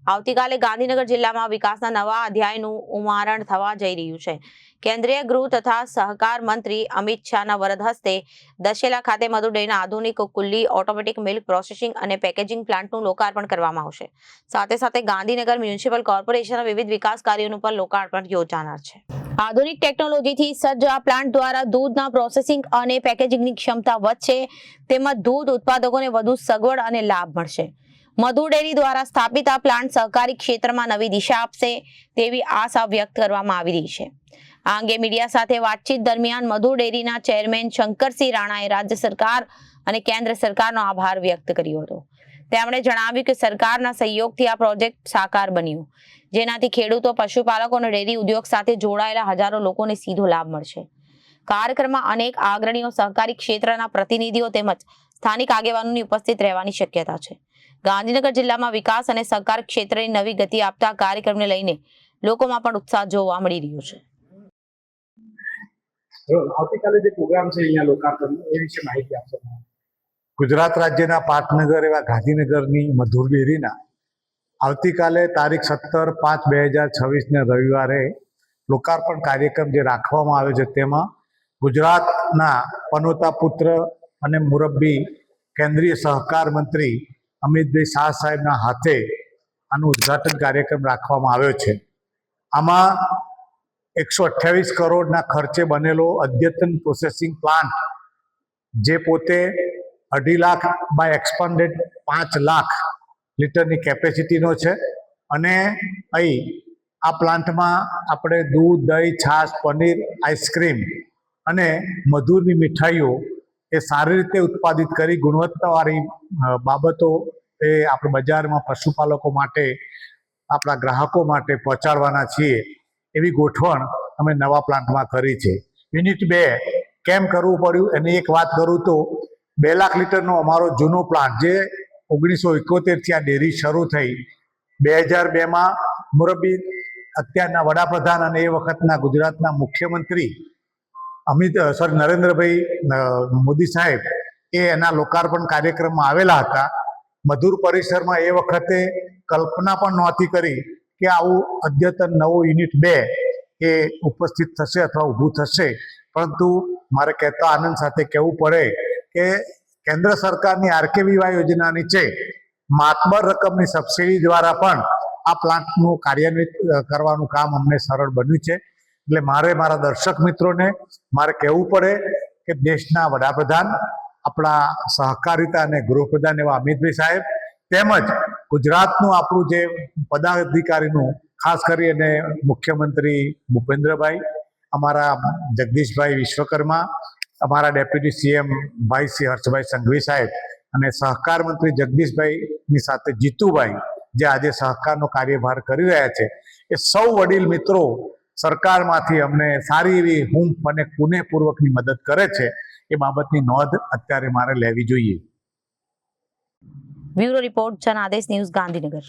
આવતીકાલે ગાંધીનગર જિલ્લામાં વિકાસના નવા અધ્યાયનું ઉમારણ થવા જઈ રહ્યું છે। કેન્દ્રીય ગૃહ તથા સહકાર મંત્રી અમિત શાહના વરદ હસ્તે દશેલા ખાતે મધુ ડેરીના આધુનિક કુલ્લી ઓટોમેટિક મિલ્ક પ્રોસેસિંગ અને પેકેજિંગ પ્લાન્ટનું લોકાર્પણ કરવામાં આવશે। સાથે સાથે ગાંધીનગર મ્યુનિસિપલ કોર્પોરેશનના વિવિધ વિકાસ કાર્યોનું પણ લોકાર્પણ યોજાનાર છે। આધુનિક ટેકનોલોજીથી સજ્જ આ પ્લાન્ટ દ્વારા દૂધના પ્રોસેસિંગ અને પેકેજિંગની ક્ષમતા વધશે, તેમજ દૂધ ઉત્પાદકોને વધુ સગવડ અને લાભ મળશે। મધુ ડેરી દ્વારા સ્થાપિત આ પ્લાન્ટ સહકારી ક્ષેત્રમાં નવી દિશા આપશે તેવી આશા વ્યક્ત કરવામાં આવી રહી છે। આ અંગે મીડિયા સાથે વાતચીત દરમિયાન મધુ ડેરીના ચેરમેન શંકરસિંહ રાણાએ રાજ્ય સરકાર અને કેન્દ્ર સરકારનો આભાર વ્યક્ત કર્યો હતો। તેમણે જણાવ્યું કે સરકારના સહયોગથી આ પ્રોજેક્ટ સાકાર બન્યો, જેનાથી ખેડૂતો, પશુપાલકો અને ડેરી ઉદ્યોગ સાથે જોડાયેલા હજારો લોકોને સીધો લાભ મળશે। કાર્યક્રમમાં અનેક અગ્રણીઓ, સહકારી ક્ષેત્રના પ્રતિનિધિઓ તેમજ સ્થાનિક આગેવાનોની ઉપસ્થિત રહેવાની શક્યતા છે। ગાંધીનગર જિલ્લામાં વિકાસ અને સહકાર ક્ષેત્રની નવી ગતિ આપતા કાર્યક્રમને લઈને લોકોમાં પણ ઉત્સાહ જોવા મળી રહ્યો છે। આવતીકાલે જે પ્રોગ્રામ છે અહીંયા લોકાર્પણ એ વિશે માહિતી આપશો? ગુજરાત રાજ્યના પાટનગર એવા ગાંધીનગરની મધુર ડેરીના આવતીકાલે તારીખ 17/5/2026ને રવિવારે લોકાર્પણ કાર્યક્રમ જે રાખવામાં આવ્યો છે, તેમાં ગુજરાતના પનોતા પુત્ર અને મુરબ્બી કેન્દ્રીય સહકાર મંત્રી અમિતભાઈ શાહ સાહેબના હાથે આનું ઉદ્ઘાટન કાર્યક્રમ રાખવામાં આવ્યો છે। આમાં 128 કરોડના ખર્ચે બનેલો અદ્યતન પ્રોસેસિંગ પ્લાન્ટ, જે પોતે 2.5 લાખ બાય એક્સપાન્ડેડ 5 લાખ લીટરની કેપેસિટીનો છે। અને અહીં આ પ્લાન્ટમાં આપણે દૂધ, દહીં, છાશ, પનીર, આઈસ્ક્રીમ અને મધુરની મીઠાઈઓ એ સારી રીતે ઉત્પાદિત કરી ગુણવત્તાવાળી બાબતો એ આપણે બજારમાં પશુપાલકો માટે, આપણા ગ્રાહકો માટે પહોંચાડવાના છીએ, એવી ગોઠવણ અમે નવા પ્લાન્ટમાં કરી છે। યુનિટ 2 કેમ કરવું પડ્યું એની એક વાત કરું તો 2 લાખ લીટરનો અમારો જૂનો પ્લાન્ટ, જે 1971થી આ ડેરી શરૂ થઈ, 2002માં મુરબ્બી અત્યારના વડાપ્રધાન અને એ વખતના ગુજરાતના મુખ્યમંત્રી નરેન્દ્રભાઈ મોદી સાહેબ એ એના લોકાર્પણ કાર્યક્રમમાં આવેલા હતા। મધુર પરિસરમાં એ વખતે કલ્પના પણ નહોતી કરી કે આવું અદ્યતન નવું યુનિટ 2 એ ઉપસ્થિત થશે અથવા ઊભું થશે। પરંતુ મારે કહેતા આનંદ સાથે કહેવું પડે કે કેન્દ્ર સરકારની RKVY યોજના નીચે માતબર રકમની સબસિડી દ્વારા પણ આ પ્લાન્ટનું કાર્યાન્વિત કરવાનું કામ અમને સરળ બન્યું છે। એટલે મારા દર્શક મિત્રોને મારે કહેવું પડે કે દેશના વડાપ્રધાન, આપણા સહકારિતા અને ગૃહપ્રધાન એવા અમિતભાઈ સાહેબ, તેમજ ગુજરાતનું આપણું જે પદાધિકારીનું ખાસ કરીને મુખ્યમંત્રી ભૂપેન્દ્રભાઈ, અમારા જગદીશભાઈ વિશ્વકર્મા, અમારા ડેપ્યુટી CM ભાઈ શ્રી હર્ષભાઈ સંઘવી સાહેબ અને સહકાર મંત્રી જગદીશભાઈની સાથે જીતુભાઈ, જે આજે સહકારનો કાર્યભાર કરી રહ્યા છે, એ સૌ વડીલ મિત્રો સરકારમાંથી અમને સારી એવી હૂંફ અને પુણ્યપૂર્વકની મદદ કરે છે। એ બાબતની નોંધ અત્યારે મારે લેવી જોઈએ। Bureau report, Janadesh news, Gandhinagar.